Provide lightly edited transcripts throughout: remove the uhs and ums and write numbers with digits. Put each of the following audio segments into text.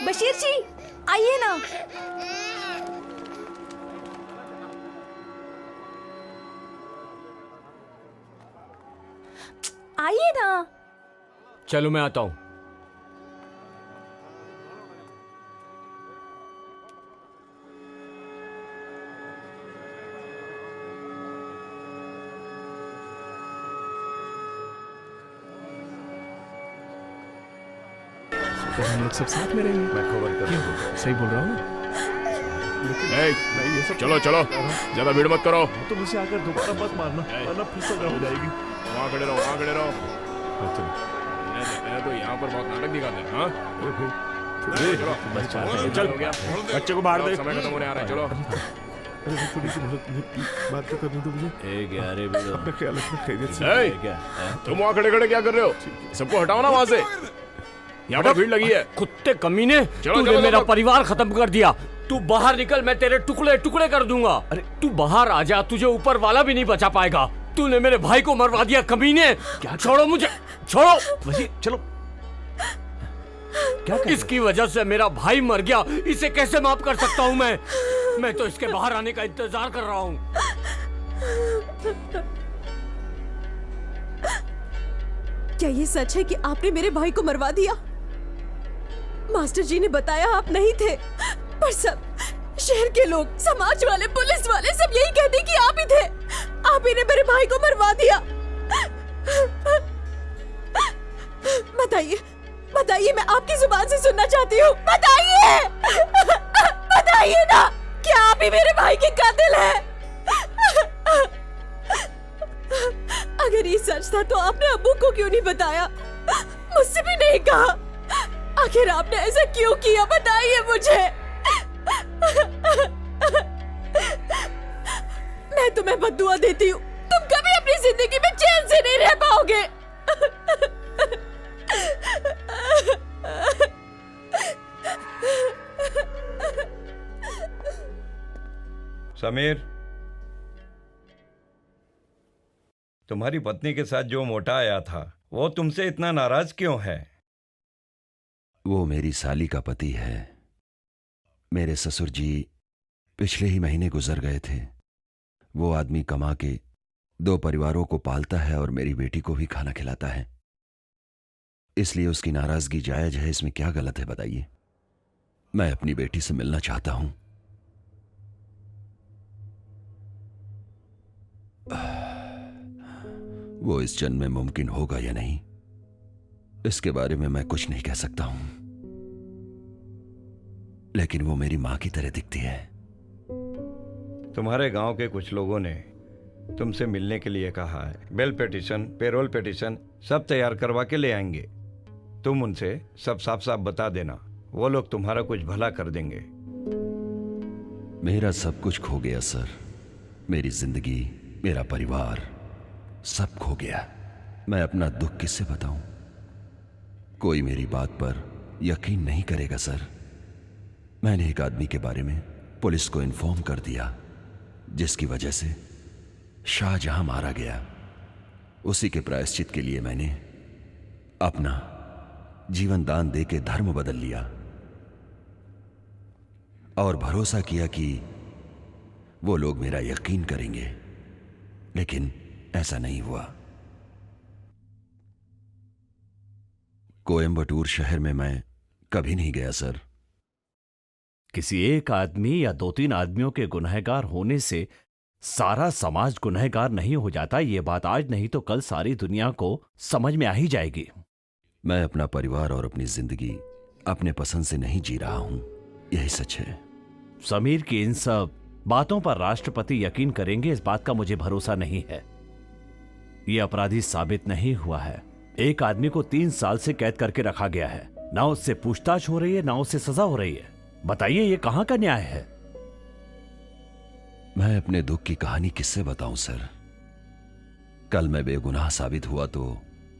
बशीर जी आइए ना। आइए ना। चलो मैं आता हूँ। तो हम लोग सब साथ में रहेंगे। मैं खबर कर दूँ। सही बोल रहा हूँ ना? मैं ये सब चलो चलो, ज्यादा भीड़ मत करो। तो मुझे आकर दोबारा मत मारना, वरना फिर सजा हो जाएगी। वहाँ खड़े रहो, वहाँ खड़े रहो। चलो तो यहाँ पर बहुत नाटक दिखाते हैं। हाँ चलो, चल हो गया। बच्चे को बाहर दे। समय खत्म होने आ रहा है। चलो अरे थोड़ी सी बात तो करने दो मुझे। अपना ख्याल रखना, खैरियत से। ए, तुम वहाँ खड़े खड़े क्या कर रहे हो? सबको हटाओ ना वहाँ से, यहाँ पर भीड़ लगी है। कुत्ते कमीने, चलो, तूने चलो, मेरा चलो। परिवार खत्म कर दिया। तू बाहर निकल, मैं तेरे टुकड़े टुकड़े कर दूंगा। अरे तू बाहर आ जा, तुझे ऊपर वाला भी नहीं बचा पाएगा। तूने मेरे भाई को मरवा दिया कमीने। क्या? छोड़ो मुझे, छोड़ो। वही चलो। क्या इसकी वजह से मेरा भाई मर गया, इसे कैसे माफ कर सकता हूँ मैं तो इसके बाहर आने का इंतजार कर रहा हूँ। क्या ये सच है कि आपने मेरे भाई को मरवा दिया? मास्टर जी ने बताया आप नहीं थे, पर सब शहर के लोग, समाज वाले, पुलिस वाले सब यही कहते कि आप ही थे। आप ही ने मेरे भाई को मरवा दिया। बताइए, बताइए, मैं आपकी जुबान से सुनना चाहती हूँ। बताइए, बताइए ना, क्या आप ही मेरे भाई के कातिल हैं? अगर ये सच था तो आपने अब्बू को क्यों नहीं बताया? मुझसे भी नहीं कहा। आखिर आपने ऐसा क्यों किया? बताइए मुझे। मैं तुम्हें बद्दुआ देती हूँ, तुम कभी अपनी जिंदगी में चैन से नहीं रह पाओगे। समीर, तुम्हारी पत्नी के साथ जो मोटा आया था वो तुमसे इतना नाराज क्यों है? वो मेरी साली का पति है। मेरे ससुर जी पिछले ही महीने गुजर गए थे। वो आदमी कमा के 2 परिवारों को पालता है और मेरी बेटी को भी खाना खिलाता है। इसलिए उसकी नाराजगी जायज है, इसमें क्या गलत है बताइए? मैं अपनी बेटी से मिलना चाहता हूं। वो इस जन्म में मुमकिन होगा या नहीं, इसके बारे में मैं कुछ नहीं कह सकता हूं, लेकिन वो मेरी मां की तरह दिखती है। तुम्हारे गांव के कुछ लोगों ने तुमसे मिलने के लिए कहा है। बेल पिटीशन, पेरोल पिटीशन सब तैयार करवा के ले आएंगे। तुम उनसे सब साफ साफ बता देना, वो लोग तुम्हारा कुछ भला कर देंगे। मेरा सब कुछ खो गया सर। मेरी जिंदगी, मेरा परिवार सब खो गया। मैं अपना दुख किससे बताऊं? कोई मेरी बात पर यकीन नहीं करेगा सर। मैंने एक आदमी के बारे में पुलिस को इन्फॉर्म कर दिया, जिसकी वजह से शाहजहां मारा गया। उसी के प्रायश्चित के लिए मैंने अपना जीवन दान दे के धर्म बदल लिया और भरोसा किया कि वो लोग मेरा यकीन करेंगे, लेकिन ऐसा नहीं हुआ। कोयंबटूर शहर में मैं कभी नहीं गया सर। किसी एक आदमी या 2-3 आदमियों के गुनहगार होने से सारा समाज गुनहगार नहीं हो जाता। ये बात आज नहीं तो कल सारी दुनिया को समझ में आ ही जाएगी। मैं अपना परिवार और अपनी जिंदगी अपने पसंद से नहीं जी रहा हूं, यही सच है। समीर की इन सब बातों पर राष्ट्रपति यकीन करेंगे, इस बात का मुझे भरोसा नहीं है। ये अपराधी साबित नहीं हुआ है। एक आदमी को 3 साल से कैद करके रखा गया है, ना उससे पूछताछ हो रही है, ना उससे सजा हो रही है। बताइए ये कहां का न्याय है? मैं अपने दुख की कहानी किससे बताऊं सर? कल मैं बेगुनाह साबित हुआ तो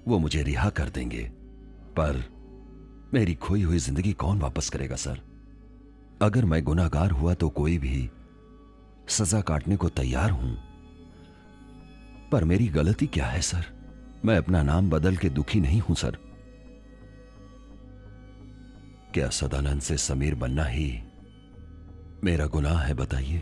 वो मुझे रिहा कर देंगे, पर मेरी खोई हुई जिंदगी कौन वापस करेगा सर? अगर मैं गुनाहगार हुआ तो कोई भी सजा काटने को तैयार हूं, पर मेरी गलती क्या है सर? मैं अपना नाम बदल के दुखी नहीं हूं सर। क्या सदानंद से समीर बनना ही मेरा गुनाह है? बताइए।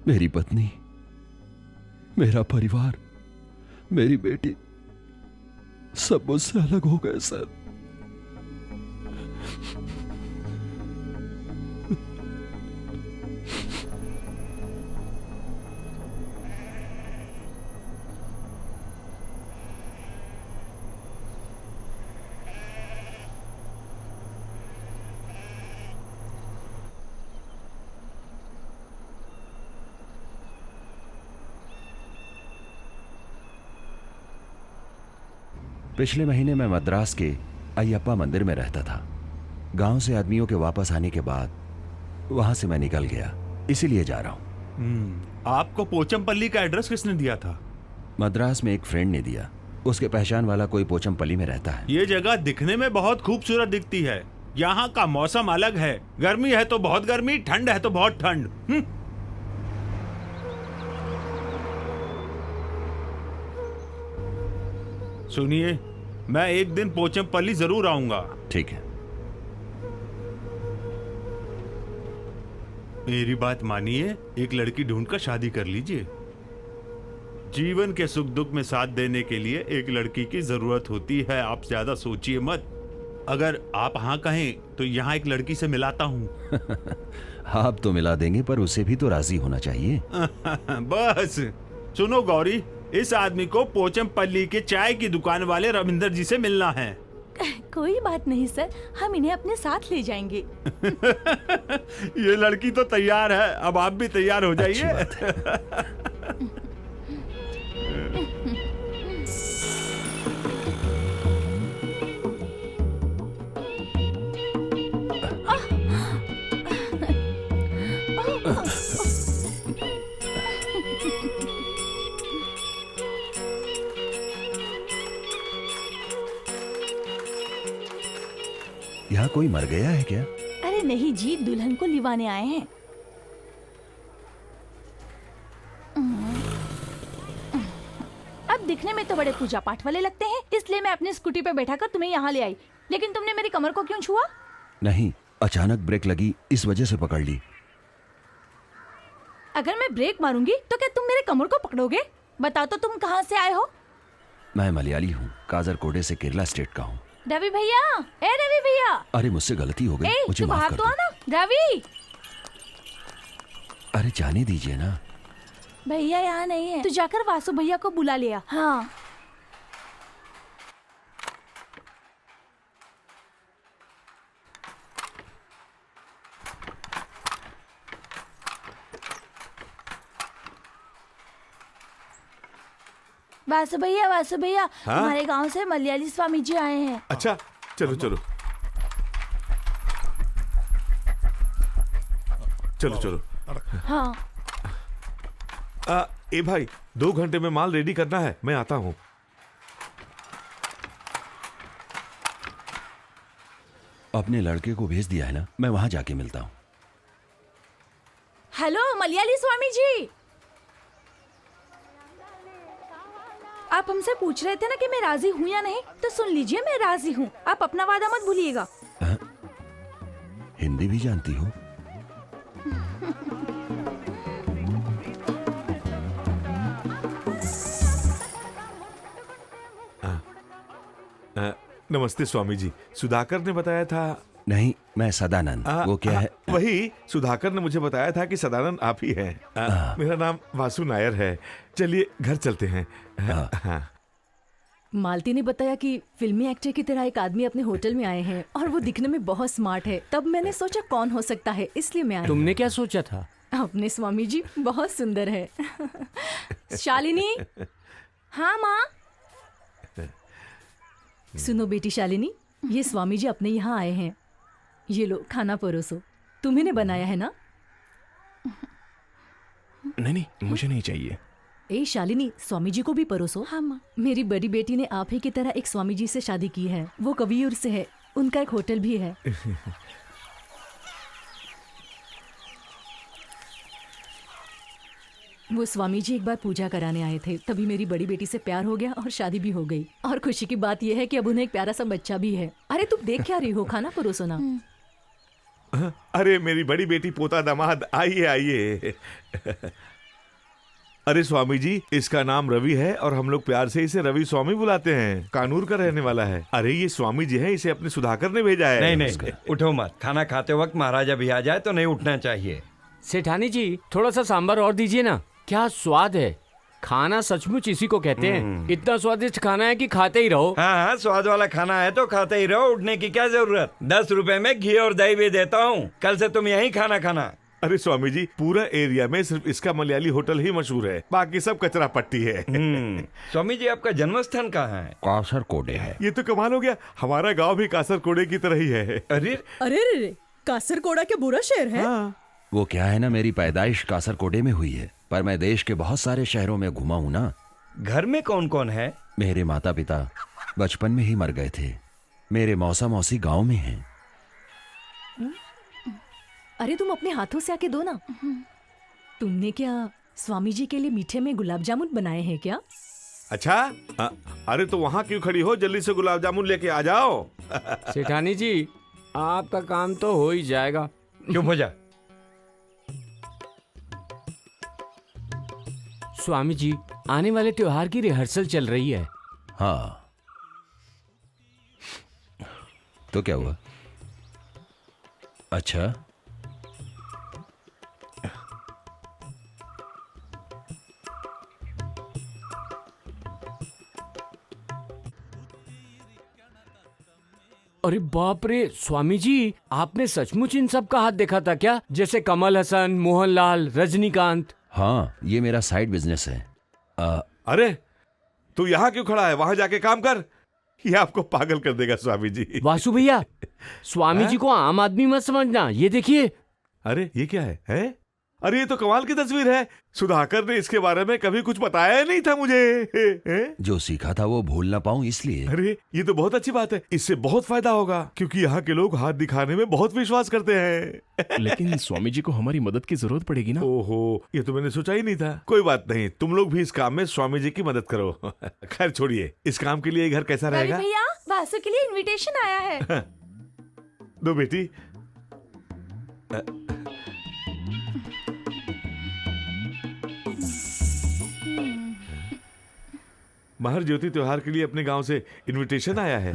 मेरी पत्नी, मेरा परिवार, मेरी बेटी सब मुझसे अलग हो गए सर। पिछले महीने मैं मद्रास के अयप्पा मंदिर में रहता था। गांव से आदमियों के वापस आने के बाद वहां से मैं निकल गया, इसीलिए जा रहा हूं। आपको पोचमपल्ली का एड्रेस किसने दिया था? मद्रास में एक फ्रेंड ने दिया। उसके पहचान वाला कोई पोचमपल्ली में रहता है। ये जगह दिखने में बहुत खूबसूरत दिखती है। यहाँ का मौसम अलग है। गर्मी है तो बहुत गर्मी, ठंड है तो बहुत ठंड। सुनिए, मैं एक दिन पोचमपल्ली जरूर आऊंगा। ठीक है। मेरी बात मानिए, एक लड़की ढूंढकर शादी कर लीजिए। जीवन के सुख दुख में साथ देने के लिए एक लड़की की जरूरत होती है। आप ज्यादा सोचिए मत। अगर आप हाँ कहें तो यहाँ एक लड़की से मिलाता हूँ। आप तो मिला देंगे, पर उसे भी तो राजी होना चाहिए। बस सुनो गौरी, इस आदमी को पोचमपल्ली के चाय की दुकान वाले रविंदर जी से मिलना है। कोई बात नहीं सर, हम इन्हें अपने साथ ले जाएंगे। ये लड़की तो तैयार है, अब आप भी तैयार हो जाइए। यहाँ कोई मर गया है क्या? अरे नहीं जी, दुल्हन को लिवाने आए हैं। अब दिखने में तो बड़े पूजा पाठ वाले लगते हैं, इसलिए मैं अपनी स्कूटी पे बैठाकर तुम्हें यहाँ ले आई। लेकिन तुमने मेरी कमर को क्यों छुआ? नहीं, अचानक ब्रेक लगी, इस वजह से पकड़ ली। अगर मैं ब्रेक मारूंगी तो क्या तुम मेरे कमर को पकड़ोगे? बताओ तो तुम कहाँ से आए हो? मैं मलयाली हूँ, काजरकोडे से केरला स्टेट का हूँ। रवि भैया, ए रवि भैया। अरे मुझसे गलती हो गई, मुझे तू माफ बाहर कर तो दो। आना। रवि, अरे जाने दीजिए ना। भैया यहाँ नहीं है, तू जाकर वासु भैया को बुला लिया। हाँ। वासु भैया, हाँ? हमारे गांव से मलयाली स्वामी जी आए हैं। अच्छा, चलो चलो चलो चलो। हाँ। ए भाई, 2 घंटे में माल रेडी करना है, मैं आता हूँ। अपने लड़के को भेज दिया है ना, मैं वहां जाके मिलता हूँ। हेलो मलयाली स्वामी जी, आप हमसे पूछ रहे थे ना कि मैं राजी हूँ या नहीं, तो सुन लीजिए, मैं राजी हूँ। आप अपना वादा मत भूलिएगा। हिंदी भी जानती हो? नमस्ते स्वामी जी, सुधाकर ने बताया था। नहीं, मैं सदानंद। वो क्या है? वही सुधाकर ने मुझे बताया था कि सदानंद आप ही हैं। मेरा नाम वासु नायर है। चलिए घर चलते हैं। हाँ। मालती ने बताया कि फिल्मी एक्टर की तरह एक आदमी अपने होटल में आए हैं और वो दिखने में बहुत स्मार्ट है। तब मैंने सोचा कौन हो सकता है, इसलिए मैं आई। तुमने क्या सोचा था? अपने स्वामी जी बहुत सुंदर है। शालिनी। हाँ माँ। सुनो बेटी शालिनी, ये स्वामी जी अपने यहाँ आए हैं। ये लो खाना परोसो। तुम्ही ने बनाया है ना? नहीं, मुझे नहीं चाहिए। ए शालिनी, स्वामी जी को भी परोसो। हाँ माँ। मेरी बड़ी बेटी ने आप ही की तरह एक स्वामी जी से शादी की है। वो कवियूर से है, उनका एक होटल भी है। वो स्वामी जी एक बार पूजा कराने आए थे, तभी मेरी बड़ी बेटी से प्यार हो गया और शादी भी हो गई। और खुशी की बात यह है कि अब उन्हें एक प्यारा सा बच्चा भी है। अरे तुम देख क्या रही हो, खाना परोसो ना। अरे मेरी बड़ी बेटी, पोता, दामाद, आइए आइए। अरे स्वामी जी, इसका नाम रवि है और हम लोग प्यार से इसे रवि स्वामी बुलाते हैं। कानूर का रहने वाला है। अरे ये स्वामी जी है, इसे अपने सुधाकर ने भेजा है। नहीं नहीं, उठो मत। खाना खाते वक्त महाराजा भी आ जाए तो नहीं उठना चाहिए। सेठानी जी, थोड़ा सा सांभर और दीजिए ना। क्या स्वाद है। खाना सचमुच इसी को कहते हैं। इतना स्वादिष्ट खाना है कि खाते ही रहो। हाँ हाँ, स्वाद वाला खाना है तो खाते ही रहो, उठने की क्या जरूरत। 10 रुपए में घी और दही भी देता हूँ। कल से तुम यहीं खाना खाना। अरे स्वामी जी, पूरा एरिया में सिर्फ इसका मलयाली होटल ही मशहूर है, बाकी सब कचरा पट्टी है। स्वामी जी, आपका जन्म स्थान कहाँ है? कासरकोडे है। ये तो कमाल हो गया, हमारा गांव भी कासरकोडे की तरह ही है। अरे अरे कासरकोड़ा क्या बुरा शहर है? हाँ। वो क्या है ना, मेरी पैदाइश कासरकोडे में हुई है, पर मैं देश के बहुत सारे शहरों में घुमा हूं ना। घर में कौन कौन है? मेरे माता पिता बचपन में ही मर गए थे। मेरे मौसा मौसी गांव में हैं। अरे तुम अपने हाथों से आके दो ना। तुमने क्या स्वामी जी के लिए मीठे में गुलाब जामुन बनाए हैं क्या? अच्छा, अरे तो वहाँ क्यों खड़ी हो, जल्दी से गुलाब जामुन लेके आ जाओ। सेठानी जी, आपका काम तो हो ही जाएगा। चुप हो जा। स्वामी जी, आने वाले त्योहार की रिहर्सल चल रही है। हाँ, तो क्या हुआ? अच्छा, अरे बाप रे, स्वामी जी, आपने सचमुच इन सब का हाथ देखा था क्या? जैसे कमल हसन, मोहनलाल, रजनीकांत। हाँ, ये मेरा साइड बिजनेस है। अरे तू यहाँ क्यों खड़ा है, वहां जाके काम कर। ये आपको पागल कर देगा स्वामी जी। वासु भैया, स्वामी जी को आम आदमी मत समझना। ये देखिए। अरे ये क्या है? अरे ये तो कमाल की तस्वीर है। सुधाकर ने इसके बारे में कभी कुछ बताया नहीं था मुझे। जो सीखा था वो भूल ना पाऊं इसलिए। अरे ये तो बहुत अच्छी बात है, इससे बहुत फायदा होगा, क्योंकि यहाँ के लोग हाथ दिखाने में बहुत विश्वास करते हैं। लेकिन स्वामी जी को हमारी मदद की जरूरत पड़ेगी ना। ओहो, ये तो मैंने सोचा ही नहीं था। कोई बात नहीं, तुम लोग भी इस काम में स्वामी जी की मदद करो। खैर छोड़िए, इस काम के लिए घर कैसा रहेगा? भैया, वासु के लिए इनविटेशन आया है। दो बेटी। महर ज्योति त्योहार के लिए अपने गांव से इनविटेशन आया है।